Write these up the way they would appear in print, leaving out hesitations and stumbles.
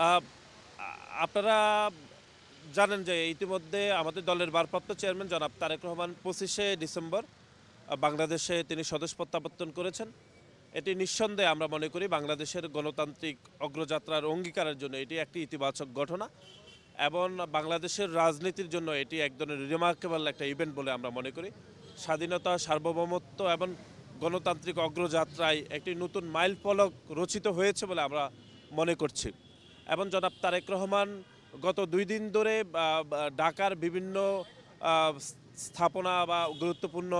আ আ আপনারা জানেন যে ইতিমধ্যে আমাদের দলের ভারপ্রাপ্ত চেয়ারম্যান জনাব তারেক রহমান ২৫শে ডিসেম্বর বাংলাদেশে তিনি স্বদেশ প্রত্যাবর্তন করেছেন। এটি নিঃসন্দেহে আমরা মনে করি বাংলাদেশের গণতান্ত্রিক অগ্রযাত্রার অঙ্গীকারের জন্য এটি একটি ইতিবাচক ঘটনা এবং বাংলাদেশের রাজনীতির জন্য এটি এক ধরনের রিমার্কেবল একটা ইভেন্ট বলে আমরা মনে করি। স্বাধীনতা, সার্বভৌমত্ব এবং গণতান্ত্রিক অগ্রযাত্রায় একটি নতুন মাইলফলক রচিত হয়েছে বলে আমরা মনে করছি। এবং জনাব তারেক রহমান গত ২ দিন ধরে ঢাকার বিভিন্ন আ স্থাপনা বা গুরুত্বপূর্ণ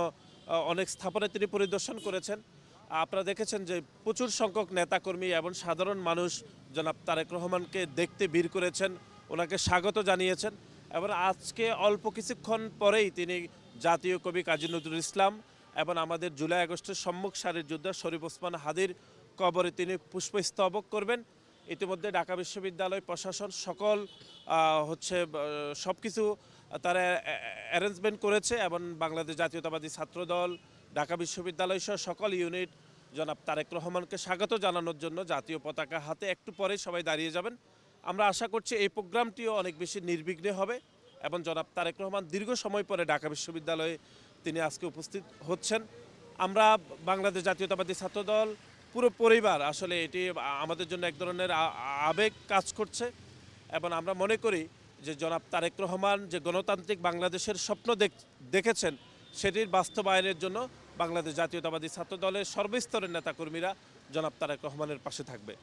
অনেক স্থাপনায় তিনি পরিদর্শন করেছেন। আপনারা দেখেছেন যে প্রচুর সংখ্যক নেতাকর্মী এবং সাধারণ মানুষ জনাব তারেক রহমানকে দেখতে ভিড় করেছেন, ওনাকে স্বাগত জানিয়েছেন এবং আজকে অল্প কিছুক্ষণ পরেই তিনি জাতীয় কবি কাজী নজরুল ইসলাম এবং আমাদের জুলাই আগস্টের সম্মুখ সারির যোদ্ধা শরীফ ওসমান হাদির কবরে তিনি পুষ্পস্তবক করবেন। ইতিমধ্যে ঢাকা বিশ্ববিদ্যালয় প্রশাসন সকল সব কিছু তারা অ্যারেঞ্জমেন্ট করেছে এবং বাংলাদেশ জাতীয়তাবাদী ছাত্রদল, ঢাকা বিশ্ববিদ্যালয় সহ সকল ইউনিট জনাব তারেক রহমানকে স্বাগত জানানোর জন্য জাতীয় পতাকা হাতে একটু পরেই সবাই দাঁড়িয়ে যাবেন। আমরা আশা করছি এই প্রোগ্রামটিও অনেক বেশি নির্বিঘ্নে হবে এবং জনাব তারেক রহমান দীর্ঘ সময় পরে ঢাকা বিশ্ববিদ্যালয়ে তিনি আজকে উপস্থিত হচ্ছেন। আমরা বাংলাদেশ জাতীয়তাবাদী ছাত্রদল পুরো পরিবার আসলে এটি আমাদের জন্য এক ধরনের আবেগ কাজ করছে এবং আমরা মনে করি যে জনাব তারেক রহমান যে গণতান্ত্রিক বাংলাদেশের স্বপ্ন দেখেছেন সেটির বাস্তবায়নের জন্য বাংলাদেশ জাতীয়তাবাদী ছাত্রদলের সর্বস্তরের নেতাকর্মীরা জনাব তারেক রহমানের পাশে থাকবে।